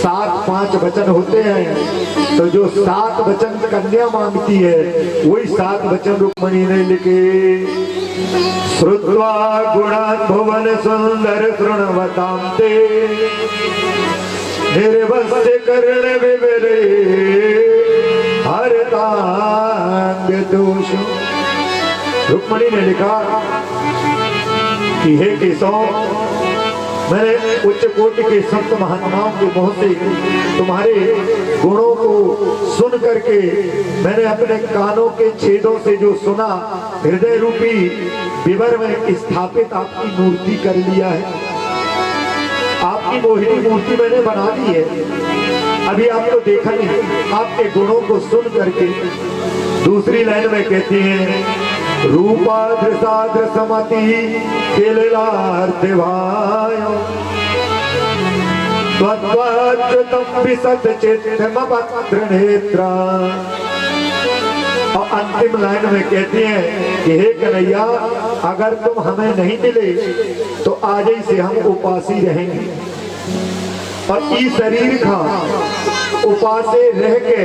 7 5 वचन होते हैं, तो जो 7 वचन कन्या मांगती है वही 7 वचन रुक्मणी ने लिखे। श्रुत्वा गुणान् भुवन सुंदर शृण्वतां ते निर्वस्य कर्ण विवरे हरतांग दोष। रुक्मणी ने लिखा कि हे केशव, मैंने उच्च कोटि के संत महात्माओं के मुंह से तुम्हारे गुणों को सुन करके मैंने अपने कानों के छेदों से जो सुना, हृदय रूपी विवर में स्थापित आपकी मूर्ति कर लिया है। आपकी मोहिनी मूर्ति मैंने बना दी है। अभी आपको देखा नहीं, आपके गुणों को सुन करके। दूसरी लाइन में कहती हैं, रूपाद्रसाद्र समति खिलार्थिवायो त्वद्वज्जतं विसच्चित्तमवक्त्र नेत्रा। और अंतिम लाइन में कहती हैं कि हे कन्हैया, अगर तुम हमें नहीं मिले तो आज ही से हम उपासी रहेंगे और ई शरीर का उपासे रह के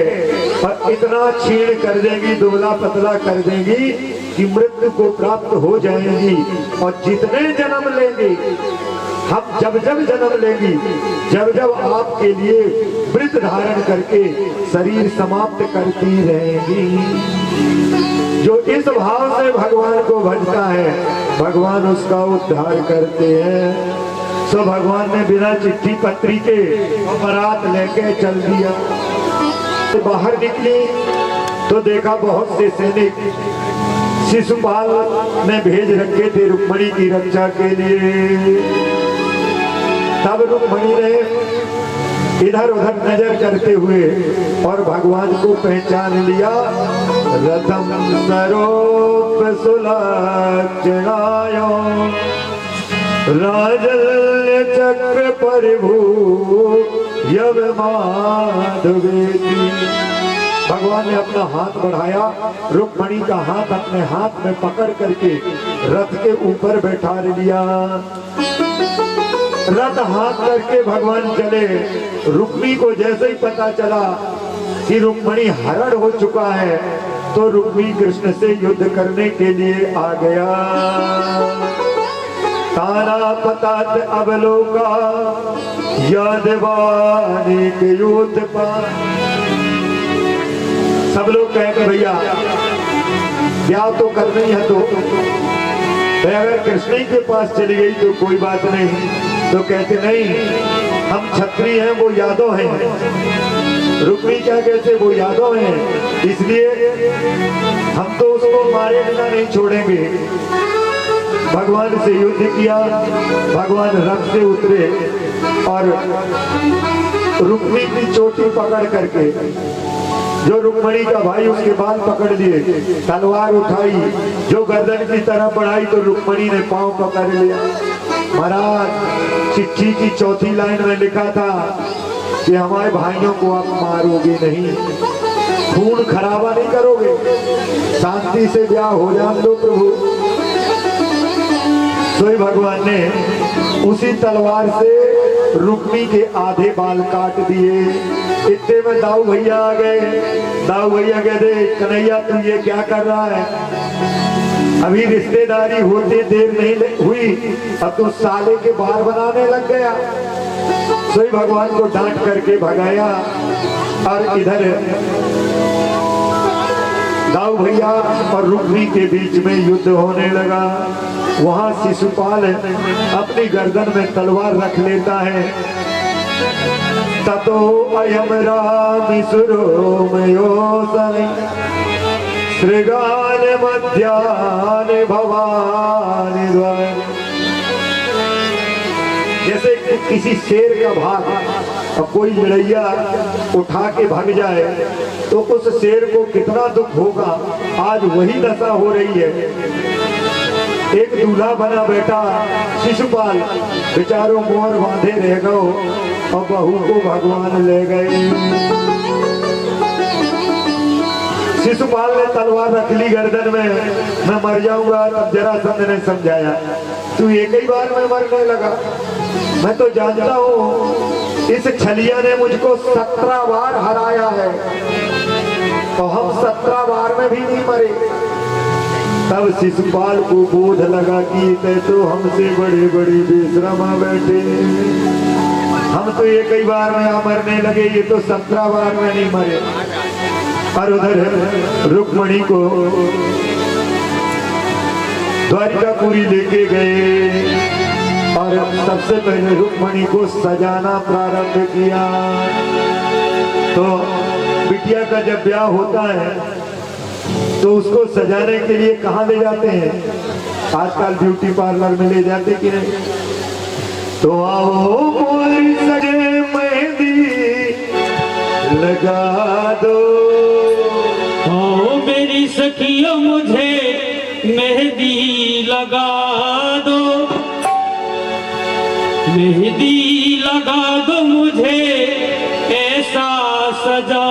और इतना छीण कर देंगी, दुबला पतला कर देंगी कि मृत्यु को प्राप्त हो जाएंगी। और जितने जन्म लेंगे, हम जब जब जन्म लेंगी, जब जब आपके लिए व्रत धारण करके शरीर समाप्त करती रहेंगी। जो इस भाव से भगवान को भजता है, भगवान उसका उद्धार करते हैं। सो भगवान ने बिना चिट्ठी पत्री के बारात लेके चल दिया। तो बाहर निकली तो देखा बहुत से सैनिक शिशुपाल ने भेज रखे थे रुक्मणी की रक्षा के लिए। तब रुक्मणी ने इधर उधर नजर करते हुए और भगवान को पहचान लिया। रथम सरोप सुलक्षणायो राजल्य चक्र परिभू यव माधवेति। भगवान ने अपना हाथ बढ़ाया, रुक्मणी का हाथ अपने हाथ में पकड़ करके रथ के ऊपर बैठा लिया। रथ हाथ करके भगवान चले। रुक्मी को जैसे ही पता चला कि रुक्मणी हरण हो चुका है, तो रुक्मी कृष्ण से युद्ध करने के लिए आ गया। तारा पतात अवलोका यादवानी के युद्ध पर। सब लोग कहेंगे भैया ब्याह तो करना ही है, तो अगर कृष्ण के पास चली गई तो कोई बात नहीं। तो कहते नहीं, हम क्षत्रिय हैं, वो यादव हैं। रुक्मी क्या कहते, वो यादव हैं, इसलिए हम तो उसको मारे बिना नहीं छोड़ेंगे। भगवान से युद्ध किया। भगवान रथ से उतरे और रुक्मी की चोटी पकड़ करके, जो रुक्मणी का भाई उसके बाल पकड़ लिए, तलवार उठाई, जो गर्दन की तरफ बढ़ाई तो रुक्मणी ने पांव पकड़ लिया। महाराज, चिट्ठी की चौथी लाइन में लिखा था कि हमारे भाइयों को आप मारोगे नहीं, खून खराबा नहीं करोगे, शांति से ब्याह हो जान दो प्रभु। तो भगवान ने उसी तलवार से रुक्मी के आधे बाल काट दिए। इतने में दाऊ भैया आ गए। दाऊ भैया कहते, कन्हैया तू ये क्या कर रहा है? अभी रिश्तेदारी होते देर नहीं हुई, अब तू साले के बाल बनाने लग गया। सोई भगवान को डांट करके भगाया और इधर दाऊ भैया और रुक्मी के बीच में युद्ध होने लगा। वहां शिशुपाल अपनी गर्दन में तलवार रख लेता है। ततो अयम रामिसुरोमयो श्रृगान मध्यान भवानि द्वय। जैसे किसी शेर का भाग और कोई लड़ैया उठा के भाग जाए तो उस शेर को कितना दुख होगा। आज वही दशा हो रही है। एक दूल्हा बना बेटा शिशुपाल बेचारों मोर बांधे रह गए और बहू को भगवान ले गए। शिशुपाल ने तलवार रख ली गर्दन में, मैं मर जाऊंगा। तब जरासंध ने समझाया, तू एक ही बार में मरने लगा, मैं तो जानता हूँ इस छलिया ने मुझको 17 बार हराया है, तो हम 17 बार में भी नहीं मरे। तब शिशुपाल को बोध लगा कि ये तो हमसे बड़े बड़े बेशरमा बैठे, हम तो ये कई बार में यहाँ मरने लगे, ये तो 17 बार में नहीं मरे। और उधर रुक्मणी को द्वारिकापुरी लेके गए और सबसे पहले रुक्मणी को सजाना प्रारंभ किया। तो बिटिया का जब ब्याह होता है तो उसको सजाने के लिए कहाँ ले जाते हैं? आजकल ब्यूटी पार्लर में ले जाते कि नहीं? तो आओ मोरी सजे मेहंदी लगा दो, आओ मेरी सखियों मुझे मेहंदी लगा दो, मेहंदी लगा दो मुझे ऐसा सजा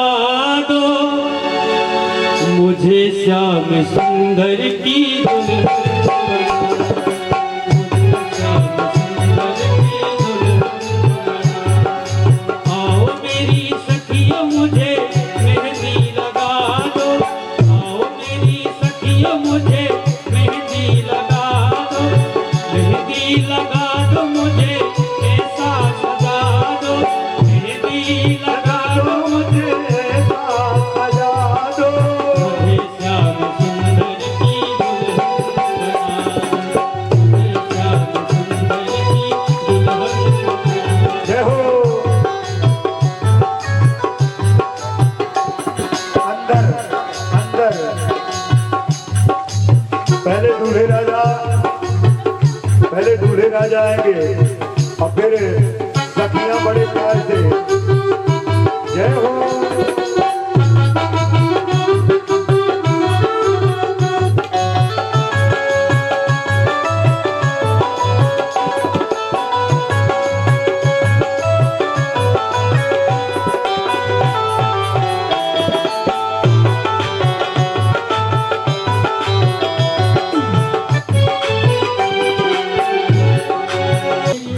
दो, मुझे श्याम सुंदर की आओ मेरी सखियों मुझे मेहंदी लगा दो, आओ मेरी सखियों मुझे मेहंदी लगा दो, मेहंदी लगा दो मुझे ऐसा सजा दो, मेहंदी लगा दो मुझे ऐसा सजा दो, मुझे श्याम सुंदर की दुल्हन बना दो, मुझे श्याम सुंदर की दुल्हन बना दो। जय हो। अंदर अंदर पहले दूल्हे राजा आएंगे और फिर सखियां बड़े प्यार से जय हो।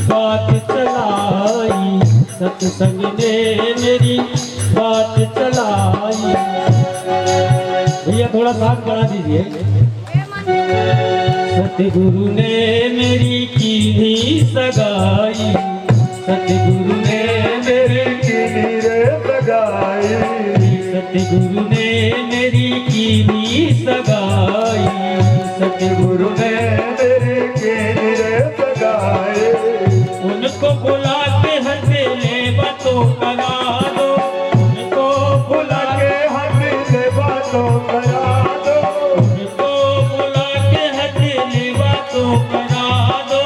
बात चलाई सत्संग ने मेरी बात चलाई। भैया थोड़ा साथ बढ़ा दीजिए। सतगुरु ने मेरी की भी सगाई, सतगुरु ने मेरी की रे लगाई, सतगुरु ने मेरी की भी सगाई, सतगुरु ने मेरे की रे लगाए। उनको बुला के हथेले बातों करा दो, उनको बुला के हथेले बातों करा दो, उनको बुला के हथेले बातों करा दो,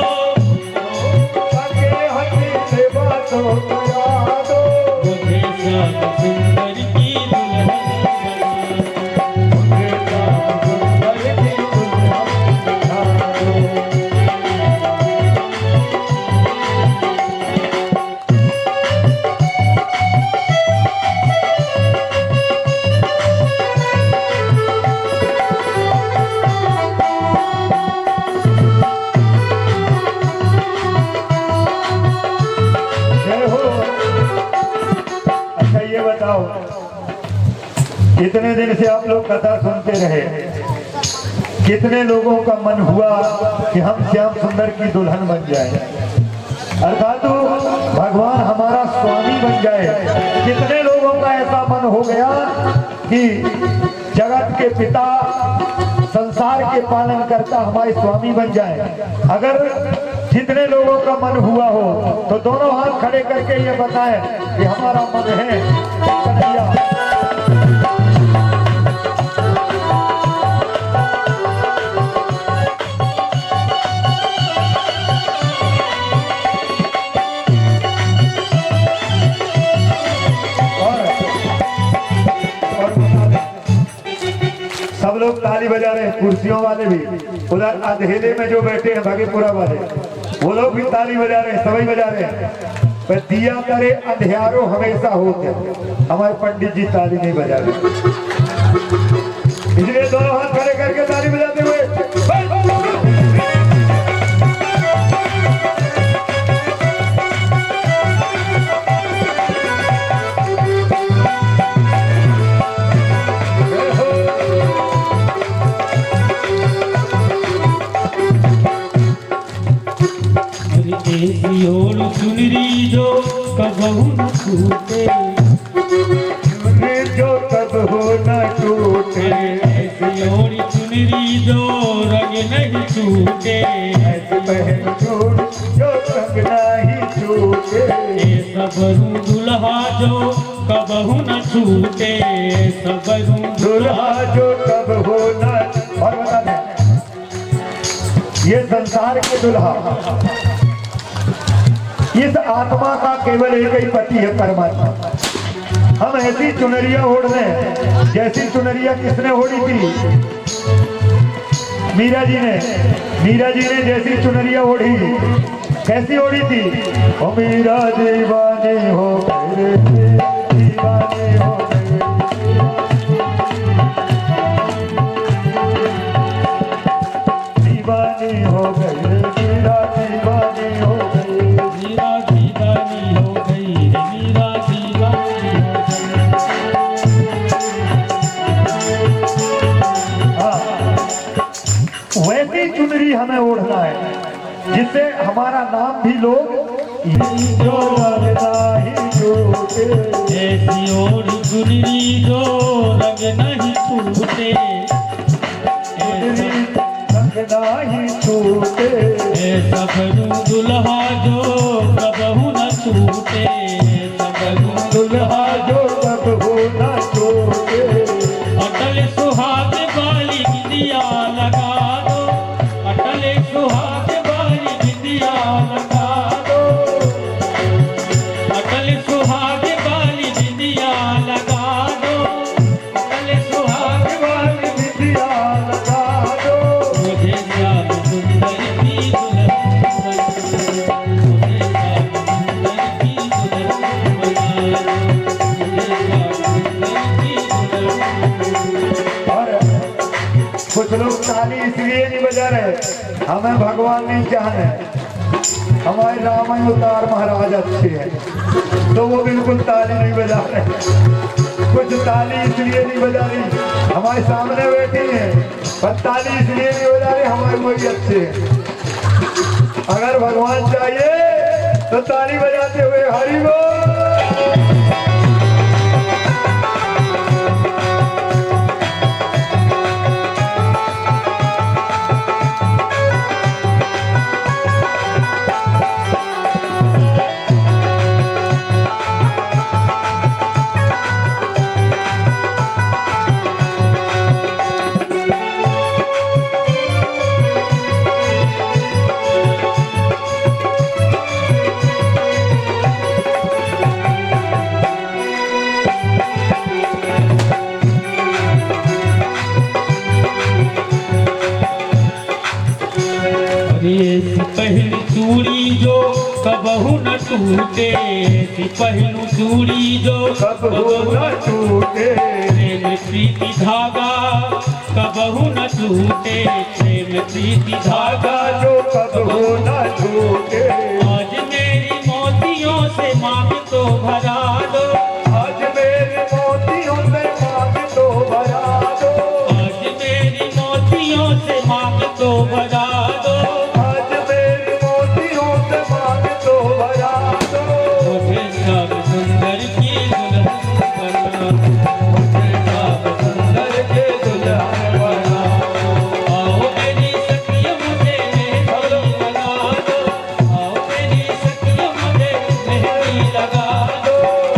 के हथेले बातों करा दो, मुझे श्याम सुंदर की दुल्हन बना दो, मुझे श्याम सुंदर की दुल्हन बना दो। जय हो। अच्छा ये बताओ, कितने दिन से आप लोग कथा सुनते रहे, कितने लोगों का मन हुआ कि हम श्याम सुंदर की दुल्हन बन जाए, अर्थात भगवान हमारा स्वामी बन जाए। कितने लोगों का ऐसा मन हो गया कि जगत के पिता संसार के पालन करता हमारे स्वामी बन जाए। अगर जितने लोगों का मन हुआ हो तो दोनों हाथ खड़े करके ये बताएं कि हमारा मन है कन्हैया। सब लोग ताली बजा रहे हैं, कुर्सियों वाले भी, उधर अधेले में जो बैठे हैं भागेपुरा वाले, वो लोग भी ताली बजा रहे हैं, सभी बजा रहे हैं। पर दिया करे अंधियारो हमेशा होते, हमारे पंडित जी ताली नहीं बजा रहे, इसलिए दोनों हाथ खड़े करके ताली बजाते हुए कबहू न छूटे। जो कब हो न टूटे, ऐसी ओढ़ी चुनरी जो रंग नहीं छूटे। ऐसे पहन छोड़ जो कब नहीं छूटे। ए सबरू दुल्हा जो कबहू न छूटे। सबरू दुल्हा जो कब हो न, और बता दें ये संसार के दुल्हा, इस आत्मा का केवल एक ही पति है, परमात्मा। हम ऐसी चुनरिया ओढ़ लें जैसी चुनरिया किसने ओढ़ी थी? मीरा जी ने जैसी चुनरिया ओढ़ी, कैसी ओढ़ी थी? ओ मीरा दीवानी हो गए, दीवानी हो गए, दीवानी हो गए, मीरा दीवानी हो गई। मीरा दीवानी हो गई रे, मीरा दीवानी हो गई। वैसी चुनरी हमें ओढ़ना है जिससे हमारा नाम भी लोग जो लगता ही छूटे। ऐसी ओढ़ चुनरी जो रंग नहीं छूटे। लगता ही छूटे। ए सबरू दुल्हा जो कबहू न छूटे। सबरू दुल्हा जो कब हो न छूटे। अटल सुहाग वाली बिंदिया लगा दो। अटल सुहाग वाली बिंदिया लगा दो। अटल सुहाग वाली बिंदिया लगा दो। अटल सुहाग वाली बिंदिया लगा दो। मुझे श्याम सुंदर की दुल्हन बना दो। मुझे श्याम सुंदर की दुल्हन बना दो। मुझे श्याम सुंदर की दुल्हन। और कुछ लोग ताली इसलिए नहीं बजा रहे, हमें भगवान नहीं चाह रहे। हमारे रामायण अवतार महाराज अच्छे हैं तो वो बिल्कुल ताली नहीं बजा रहे। कुछ ताली इसलिए नहीं बजा रही, हमारे सामने बैठी हैं पर ताली इसलिए नहीं बजा रही, हमारे कोई अच्छे हैं। अगर भगवान चाहिए तो ताली बजाते हुए हरि बोल। पहलू चूड़ी जो कबहू न टूटे। पहलू चूड़ी जो कब हो न टूटे। प्रेम प्रीति धागा कबहू न टूटे। प्रेम प्रीति धागा जो कब हो न टूटे। आज मेरी मोतियों से मांग तो भरा दो। आज मेरे मोतियों से मांग तो भरा दो। आज मेरी मोतियों से मांग तो भरा दो। आज मेरे मोतियों से मांग तो भरा दो। मुझे श्याम सुंदर की दुल्हन बना। मुझे श्याम सुंदर के दुल्हन बना। आओ मेरी सखियों मुझे मेहंदी लगा दो। आओ मेरी सखियों मुझे मेहंदी लगा दो।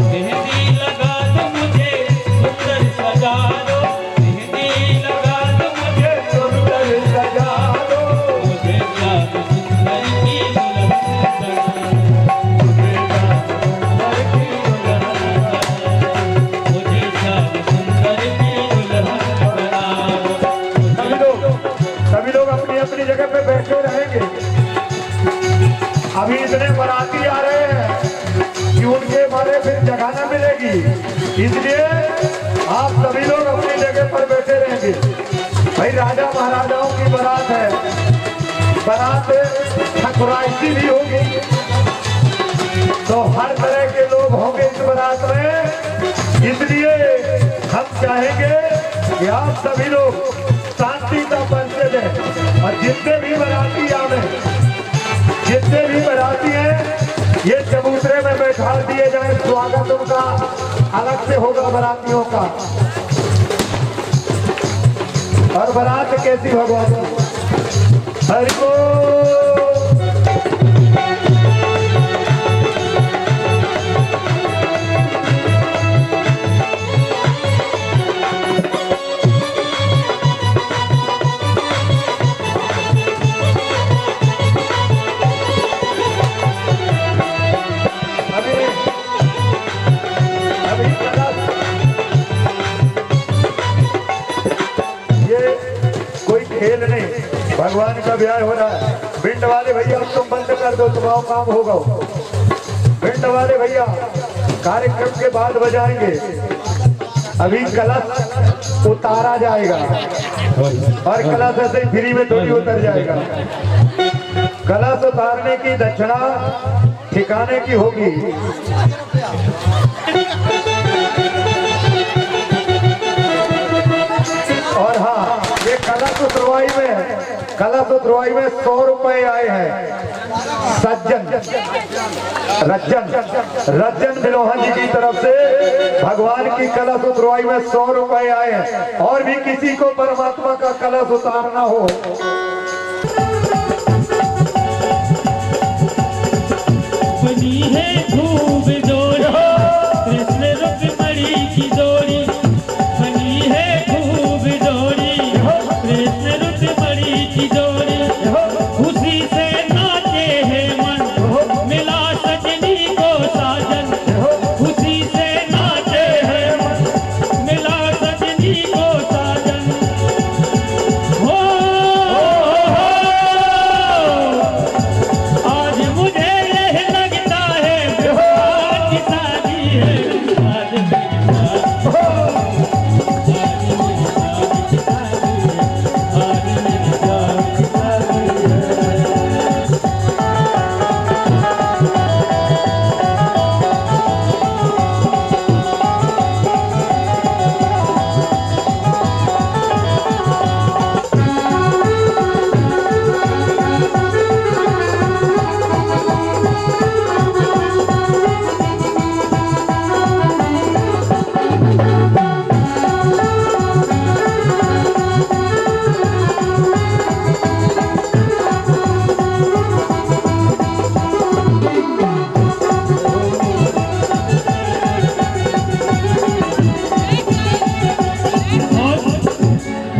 मेहंदी लगा दो मुझे सुंदर सजा दो। मेहंदी लगा दो मुझे सुंदर सजा दो। मुझे श्याम सुंदर की दुल्हन बना। मुझे श्याम सुंदर की दुल्हन बना। सभी लोग अपनी अपनी जगह पे बैठे रहेंगे। अभी इतने बाराती आ रहे हैं कि उनके बारे फिर जगह न मिलेगी, इसलिए आप सभी लोग अपनी जगह पर बैठे रहेंगे। भाई राजा महाराजाओं की बारात है, बारात ठकुराइशी भी होगी तो हर तरह के लोग होंगे इस बारात में। इसलिए हम चाहेंगे कि आप सभी लोग शांति का परिचय दें और जितने भी बाराती आवे, जितने भी बाराती हैं ये चबूतरे में बैठा दिए जाएं। स्वागत उनका अलग से होगा बारातियों का। और बारात कैसी भगवान हरि बोल। खेल नहीं, भगवान का ब्याह हो रहा है। भिंड वाले भैया तुम बंद कर दो, तुम्हारा काम होगा। भिंड वाले भैया कार्यक्रम के बाद बजाएंगे। अभी कलश उतारा जाएगा और कलश ऐसे फ्री में थोड़ी उतर जाएगा। कलश उतारने की दक्षिणा ठिकाने की होगी। और हाँ, ये कलश उतरवाई में 100 रुपए आए हैं रज्जन बिलोहन जी की तरफ से। भगवान की कलश उतरवाई में 100 रुपए आए हैं। और भी किसी को परमात्मा का कलश उतारना हो, बनी है खूब जोड़ी कृष्ण रुक्मणी की जोड़ी, बनी है खूब जोड़ी कृष्ण रुक्मणी की जोड़ी। खुशी से नाचे है मन, मिला सजनी को साजन। खुशी से नाचे है मन, मिला सजनी को साजन। हो आज मुझे यह लगता है भगवान की शादी है। आज मेरी शादी, आज मेरी शादी की शादी है। आज मेरी शादी की शादी है।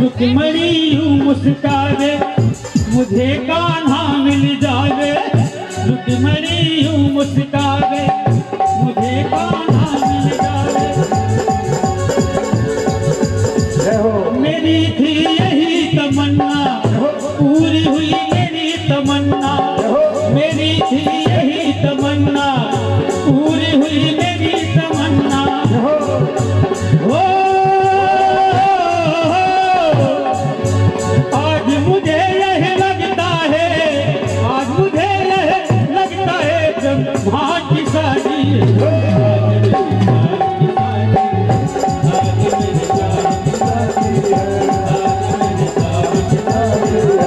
रुक्मणी यूं मुस्कावे, मुझे कान्हा मिल जावे। रुक्मणी यूं मुस्कावे, मुझे कान्हा मिल जावे। मेरी थी यही तमन्ना, पूरी हुई मेरी तमन्ना। मेरी थी यही तमन्ना, पूरी हुई मेरी तमन्ना। हो आज मुझे यह लगता है, आज मुझे यह लगता है ब्रह्मा की शादी है। आज मेरी शादी की शादी है। आज मेरी शादी की शादी है।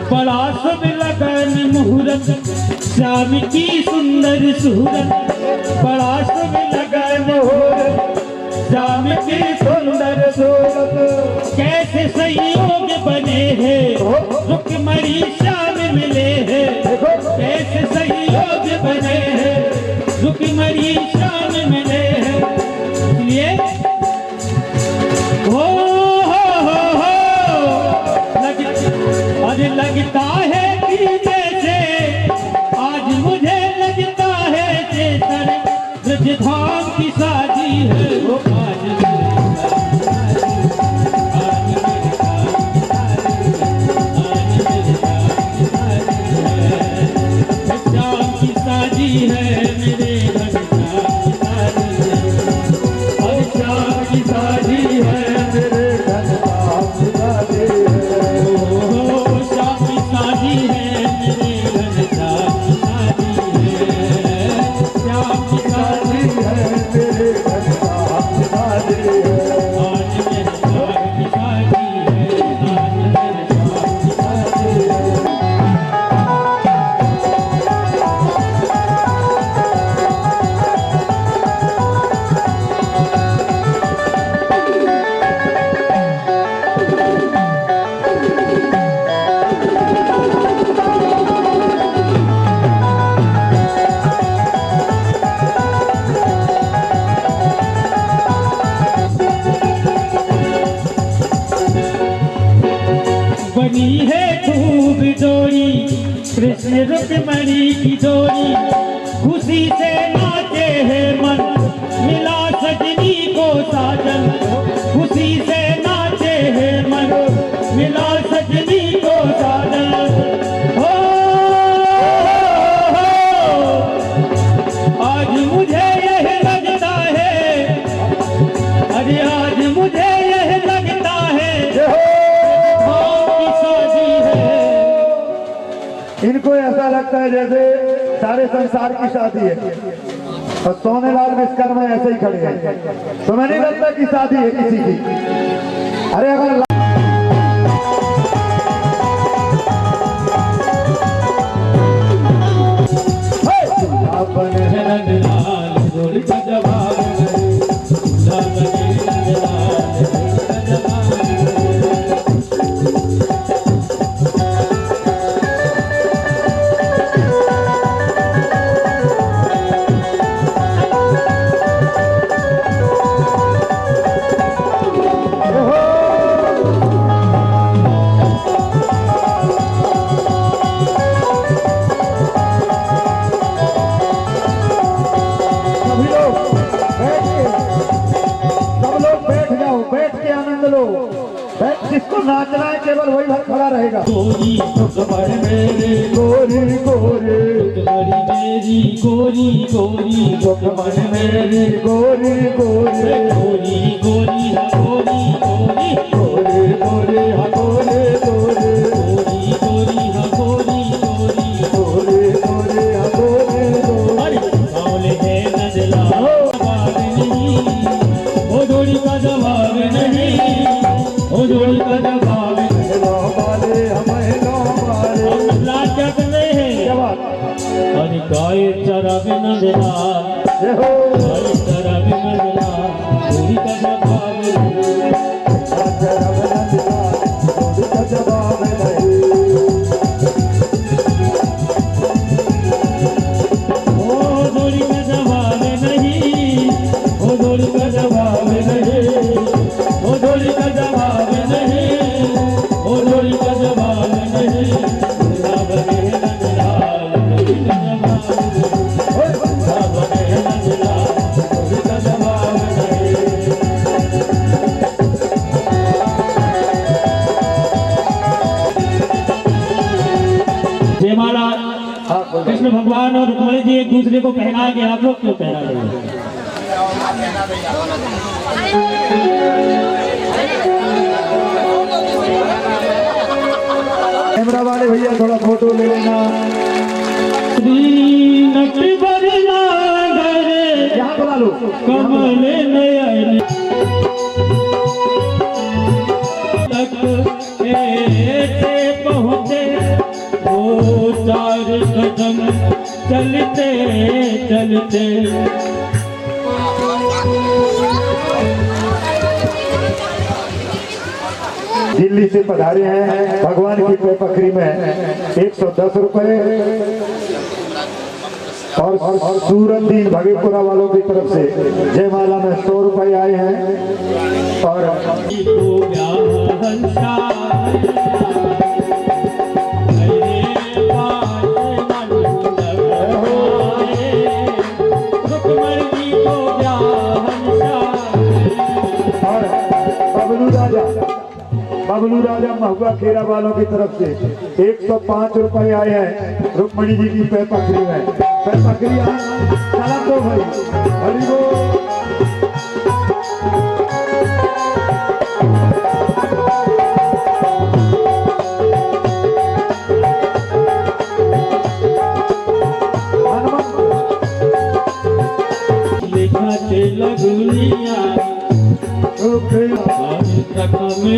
बड़ा शुभ लगन मुहूर्त, श्याम की सुंदर सूरत। बड़ा शुभ लगन मुहूर्त, श्याम की सुंदर सूरत। कैसे संयोग बने हैं, रुक्मणी श्याम मिले हैं। कैसे संयोग बने हैं, रुक्मणी श्याम मिले हैं। इसलिए लगता है कि जैसे आज मुझे लगता है चेतन ब्रजधाम की शादी है। वो आज मेरी शादी, आज मेरी शादी, बनी है खूब जोड़ी, कृष्ण रुक्मणी की जोड़ी, खुशी से नाचे है मन, मिला सजनी को साजन, खुशी से नाचे है मन, मिला सजनी को साजन। हो, आज मुझे यह लगता है, अरे आज मुझे यह लगता है की शादी है। इनको ऐसा लगता है जैसे सारे संसार की शादी है, और सोनेलाल विश्वकर्मा ऐसे ही खड़े हैं। तो मैं नहीं लगता कि शादी है किसी की। अरे अगर नंदलाल जोड़ी का जवाब नहीं, दूल्हा बने नंदलाल जोड़ी का जवाब सभी लोग बैठ के, सब लोग बैठ जाओ, बैठ के आनंद लो। जिसको नाचना है केवल वही भर खड़ा रहेगा। गोरी कमर मेरे गोरी गोरी कमरी मेरी गोरी गोरी कमर मेरे गोरी गोरी गोरी गोरी हा गोरी गोरी गोरी गोरी हा गोरी गोरी गोरी गोरी हा गोरी गोरी गोरी गोरी हा गोरी गोरी। अरे सावले है नजला जवाब नहीं, ओ जोड़ी का जवाब नहीं, ओ जोड़ी का जवाब नहीं। महिला वाले महिला वाले और नजला क्या कर रहे हैं? क्या बात? अरे गाय चरा में नजला, ये हो गाय चरा में नजला, जोड़ी का जवाब नहीं। जवाब नहीं। ओ जोड़ी का जवाब नहीं, ओ जोड़ी का जवाब नहीं, ओ जोड़ी का जवाब नहीं, ओ जोड़ी का जवाब नहीं। दूल्हा बने नंदलाल जोड़ी का जवाब नहीं, दूल्हा बने नंदलाल जोड़ी का जवाब नहीं। जयमाला कृष्ण भगवान और रुक्मिणी जी एक दूसरे को पहना के आप लोग क्यों पहना रहे हैं? कैमरा वाले भैया थोड़ा फोटो ले लेना। श्री नटवर नागर यहाँ बुला लो। कमल नयन तक ऐसे पहुँचे, वो चार कदम चलते चलते। दिल्ली से पधारे हैं भगवान की पे पखरी में 110 रुपए, और सूरतदीन भगेपुरा वालों की तरफ से जयमाला में 100 रुपए आए हैं। और बबलू राजा महुआ खेरा वालों की तरफ से 105 रुपए आए हैं रुक्मणी जी की पे पखरी में। पे पखरी चला दो भाई, हरि बोल।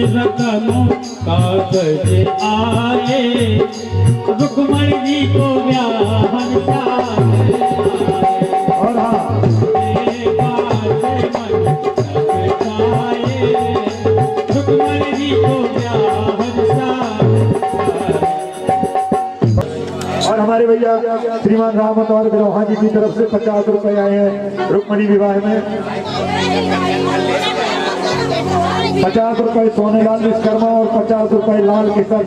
रकम कागज आए, रुक्मणी जी को ब्याहन और हाँ रुक्मणी जी को ब्याहन। और हमारे भैया श्रीमान रामत और ग्रोहा जी की तरफ से 50 रुपए आए हैं रुक्मणी विवाह में। 50 रुपए सोनेलाल विश्वकर्मा और 50 रुपए लाल किशन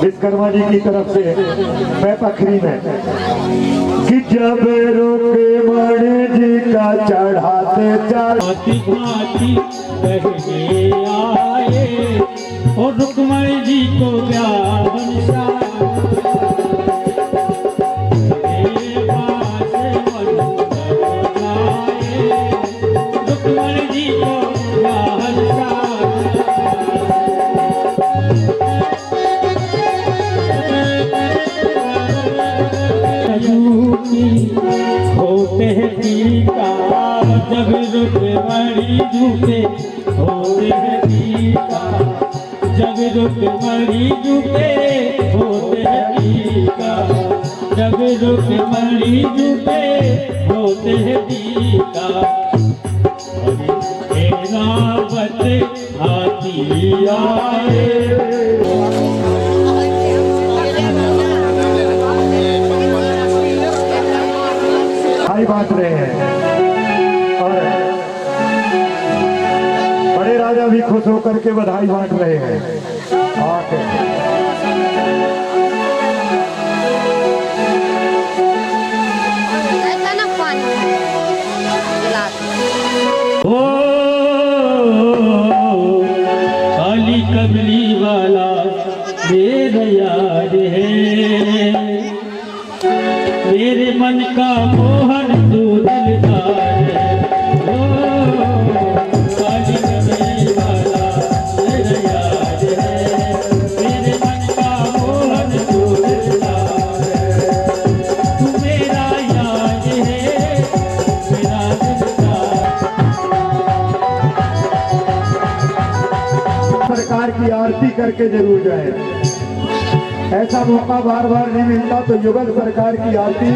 विश्वकर्मा जी की तरफ से पैपखरी में कि जब रोके मणि जी का चढ़ाते चल भांति भांति कहने आए और रुक्मणी जी को ब्याह रुक्मणी जी को होते हैं टीका जब रुक्मणी झूठे होते हैं टीका जब रुक्मणी झूठे होते हैं टीका जब रुक्मणी झूठे होते हैं टीका रावत हाथी आए बधाई बांट रहे हैं और बड़े राजा भी खुश होकर के बधाई बांट रहे हैं। आके ओ काली कमली वाला मेरा यार है मेरे मन का मोहन तू दिलदार है ओ काली कमली वाला मेरा यार है मेरे मन का मोहन तू दिलदार है तू मेरा यार है मेरा दिलदार सरकार की आरती करके जरूर जाए। ऐसा मौका बार बार नहीं मिलता, तो युगल सरकार की आरती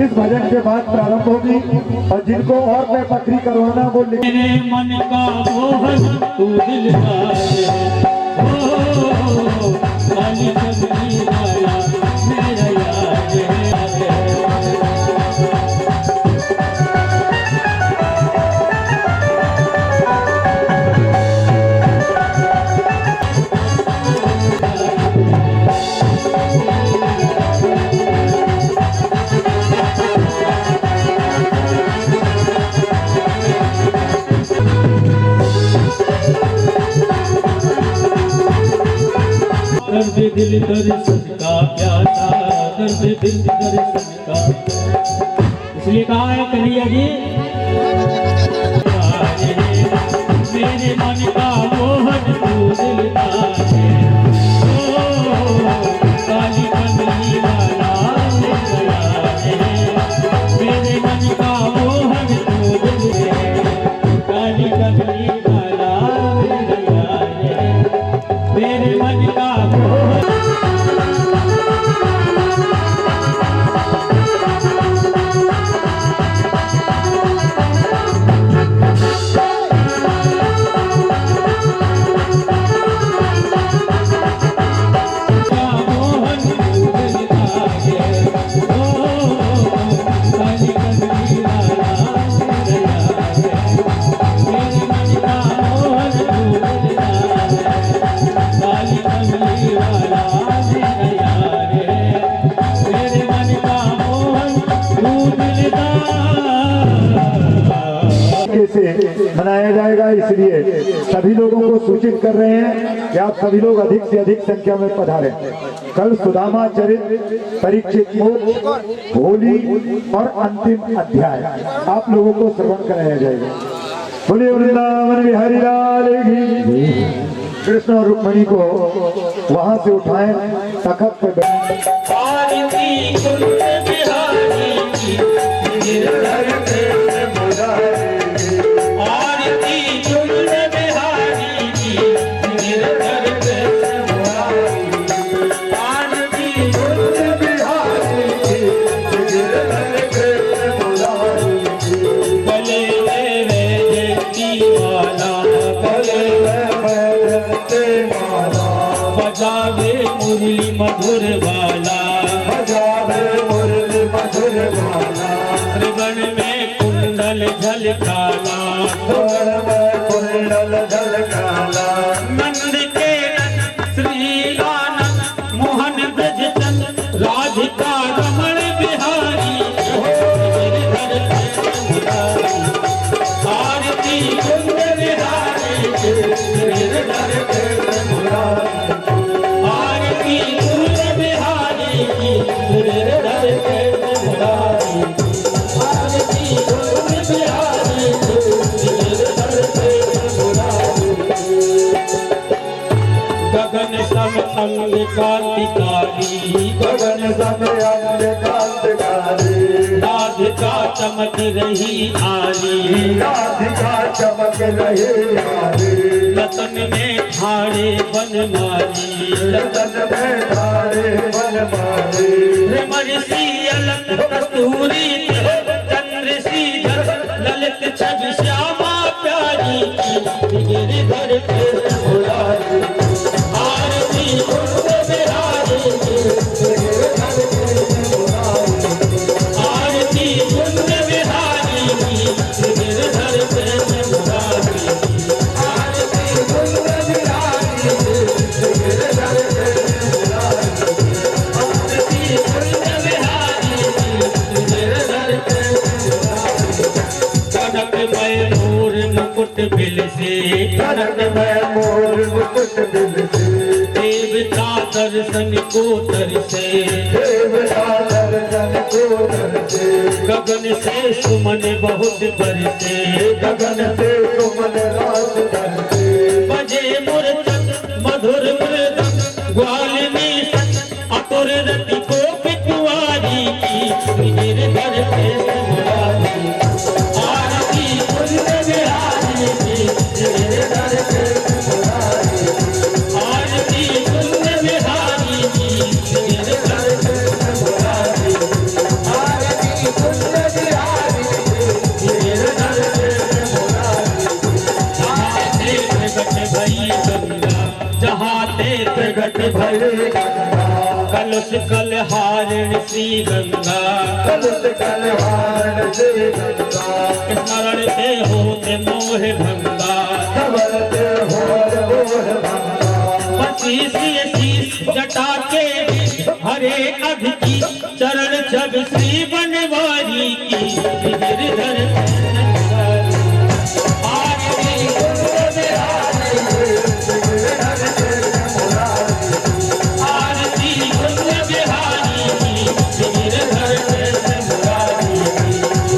इस भजन के बाद प्रारंभ होगी और जिनको और पैपखरी करवाना वो मेरे मन का मोहन तू दिलदार है ओ काली कमली वाला मेरा यार है दर्द दिल दर्शन का प्यासा दर्द दिल दर्शन का इसलिए कहा है कन्हैया जी मेरे मन का मोहन तू दिलदार है ओ काली कमली वाला मेरा यार है मेरे मन का मोहन तू दिल है काली कमली वाला मेरा यार है मेरे मन का से मनाया जाएगा, इसलिए सभी लोगों को सूचित कर रहे हैं कि आप सभी लोग अधिक से अधिक संख्या में पधारें। कल सुदामा चरित्र, परीक्षित मोक्ष, होली और अंतिम अध्याय आप लोगों को श्रवण कराया जाएगा। बोलिए वृंदावन बिहारी लाल की। कृष्ण और रुक्मणी को वहां से उठाएं, तखत पे बजावे मुरली मधुर वाला, बजावे मुरली मधुर वाला, त्रिभुवन में कुंडल कुंडल झलकाला तोड़ में कुंडल झलकाला नंद के नंद श्री आनंद मोहन ब्रज चंद राधिका रमण बिहारी गिरधर मुरारी आरती कुंज बिहारी गिरधर मुरारी आरती कुंज बिहारी गिरधर मुरारी आरती कुंज बिहारी गिरधर मुरारी गगन सम अंग कांतिकारी गगन सम अंग कांतिकारी राधिका चमक रही आली राधिका चमक रही आली लतन में ठाड़े बनमाली लतन में ठाड़े बनमाली ऋषि अलक कस्तूरी चंद्र श्रीधर ललित छवि श्यामा प्यारी गिरधर मुरारी आरती कुंज बिहारी गिरधर मुरारी आरती कुंज बिहारी गिरधर मुरारी आरती कुंज बिहारी गिरधर मुरारी आरती कुंज बिहारी गिरधर मुरारी कनक में मोर मुकुट बिल से कनक में मोर मुकुट बिल से देवता दर्शन को तरसे देवता दर्शन को तरसे गगन से सुमन बहुत बरसे गगन से सुमन रात बरसे बजे मूर्छन मधुर मृदंग ग्वालिनी संग अतुर रति को पिटुआरी की गिरधर मुरारी आरती कुंज बिहारी गिरधर मुरारी आरती कुंज बिहारी गिरधर मुरारी आरती कुंज बिहारी गिरधर मुरारी जहाँ ते प्रगट भई गंगा कलश कलहारिण श्री गंगा कलश कलहारिण श्री गंगा स्मरण से होते मोह भंगा सबरते होर मोह भंगा शीश जटा के हरे अभ की चरण छब श्री बनवारी की गिरधर आरती कुंज बिहारी आरती कुंज बिहारी गिरधर मुरारी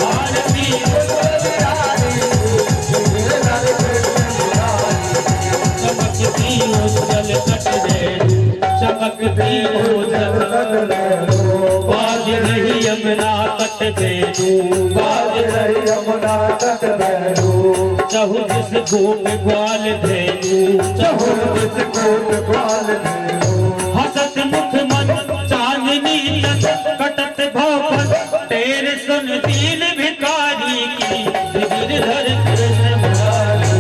आरती कुंज बिहारी चमकती उज्जवल कट दे चमकती उज्जवल बाज रही यमुना तट बेनू बाज रही यमुना तट बैरू चहुदिस गोप ग्वाल धेनु चहुर्दिस कोट ग्वाल धेनु हसत मुख मन चांदनी तक कटत भवन तेरे सुन दीन भिखारी की गिरधर कृष्ण मुरारी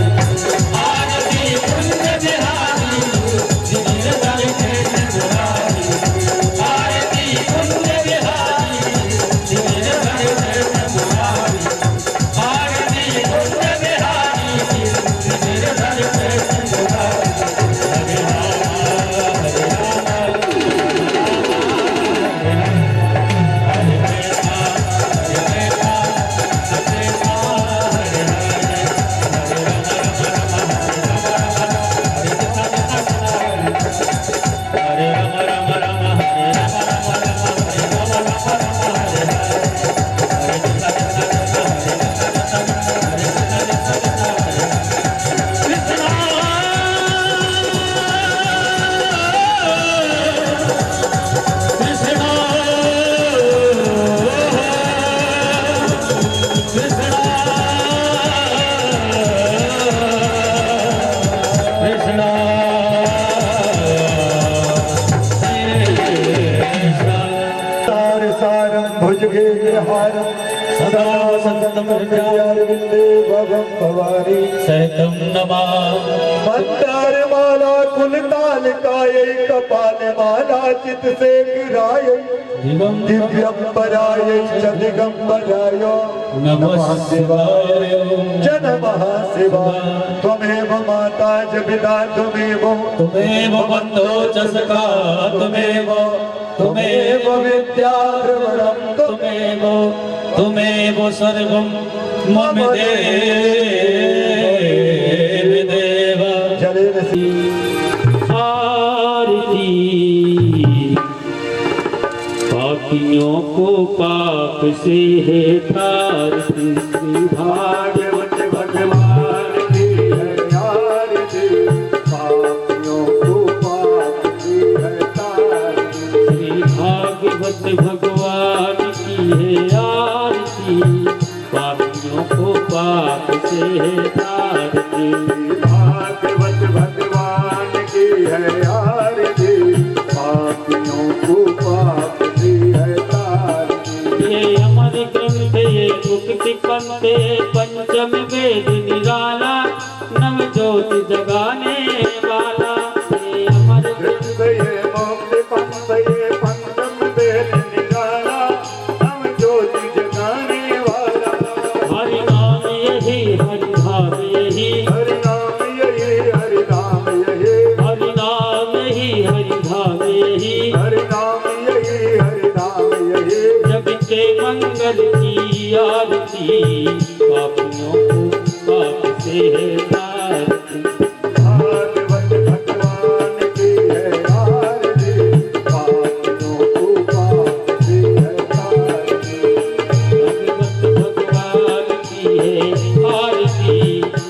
आरती कुंज बिहारी गिरधर कृष्ण मुरारी आरती कुंज बिहारी गिरधर कृष्ण मुरारी आरती कुंज बिहारी गिरधर कृष्ण मुरारी हरे राम सारम भुजगे हारम सदा वसन्तं हृदयारविन्दे भवं भवानी सहितं नमामि मंदार माला कुलताल काये कपाल माला चित से गिराये दिव्यंबराय च दिगंबराय नमः शिवाय जनमः शिवा त्वमेव माता च पिता त्वमेव त्वमेव बन्धो च सखा त्वमेव विद्या प्रवरं त्वमेव सर्वं मम देव जलेन आरती पापियों को पाप से है तारती भागवत भगवान की है आरती पापियों को पाप की है तारती श्री भागवत भगवान की है आरती पापियों को पाप से है तारती भागवत भगवान की है आरती पापियों को पाप की है तारती ये अमर ग्रंथ ये मुक्ति पंथ पंचम वेद निराला नव ज्योति जगाने वाला ये अमर ग्रंथ ये मोक्ष पंथ ये पंचम वेद निराला हम ज्योति जगाने वाला हरि नाम यही हरि धाम यही हरि नाम यही हरि नाम यही हरि नाम यही हरि धाम यही हरि नाम यही हरि नाम यही जग के मंगल की आरती पापियों को पाप से है तारती भागवत भगवान की है आरती पापियों को पाप से है तारती भगवत भगवान की है आरती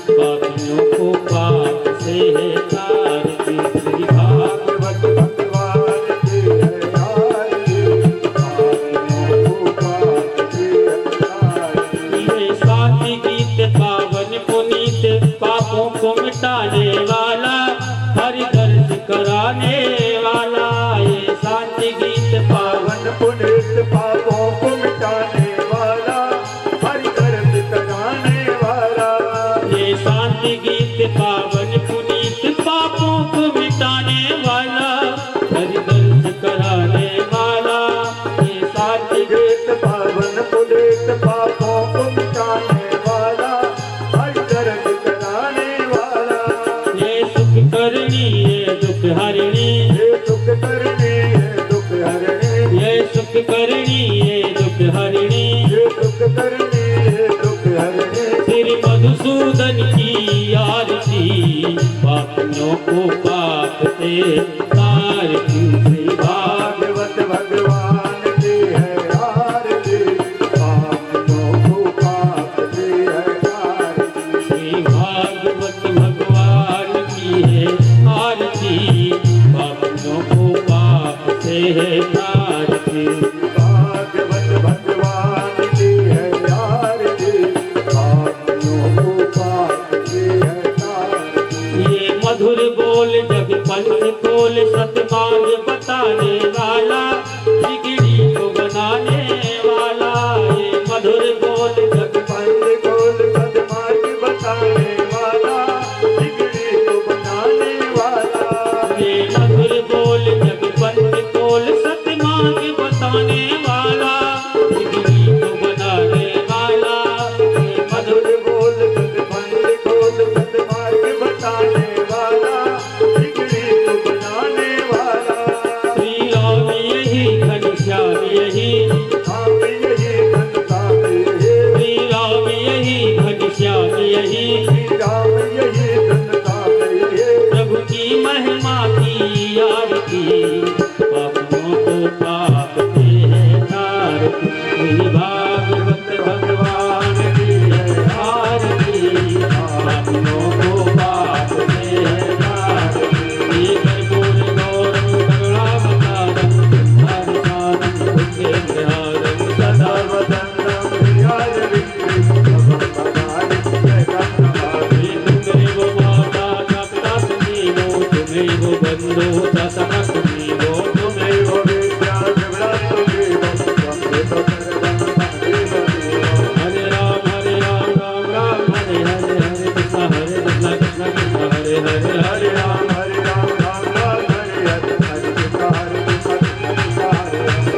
पापियों को पाप से है तारती श्री भागवत भगवान की है आरती पापियों को पाप से है तारती ये शांति गीत पावन पुनीत पापों को मिटाने वाला हरि दर्श कराने वाला ये शांति गीत पावन पावन पुनीत पापों को मिटाने वाला हरि दर्द कराने वाला ये शांति गीत पावन पुनीत पापों को मिटाने वाला हरि दर्श कराने वाला ये शांति गीत पावन पुनीत पापों को मिटाने वाला हरि दर्द कराने वाला ये सुख करनी ये दुख हरणी ये दुख करनी है दुख हरणी ये सुख करनी ये दुख हरणी ये दुख करनी है दुख हरणी श्री मधुसूदन की आरती पापियों को पाप से तारती श्री भागवत भगवान की है आरती पापियों को पाप से है तारती श्री भागवत भगवान की है आरती पापियों को पाप से है तारती भागवत भगवान की है आरती पापियों को पाप से है तारती ये मधुर बोल जग पंथ खोल सतमार्ग बताने वाला बिगड़ी को बनाने वाला ये मधुर बोल जग पंथ खोल सदमार्ग बताने वाला बिगड़ी को बनाने वाला ये मधुर बोल जग पंथ खोल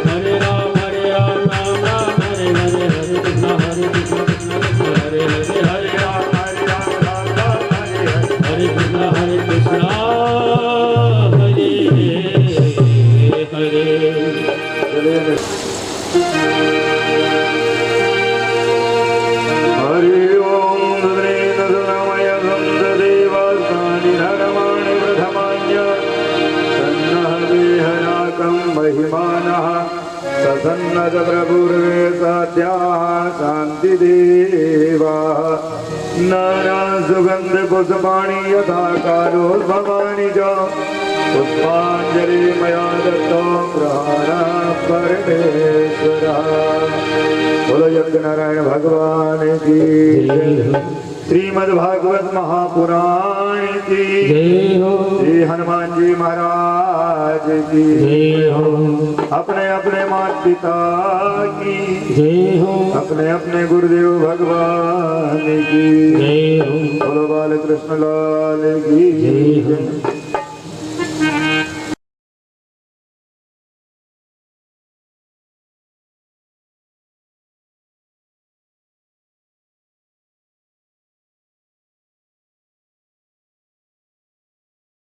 हरे राम राम राम हरे हरे हरे कृष्ण कृष्ण हरे हरे हरे राम राम राम हरे कृष्ण हरे हरे। हरि ओम नमय देवास्तानि धर्माणि प्रथमान्य तन्नः विहराकं महिमानः ससन्नत प्रभुर्वे सद्याः शान्तिदेवा नाना सुगन्ध पुष्पाणि यथा कारोद्भवानि च पुष्पाञ्जलि मया दत्तो प्रहारः परमेश्वरः। बोलो यज्ञ नारायण भगवान की श्रीमद् भागवत महापुराण की जय हो श्री हनुमान जी महाराज की जय हो अपने अपने माता पिता की जय हो अपने अपने गुरुदेव भगवान की जय हो बोलो बाल कृष्ण लाल की जय हो।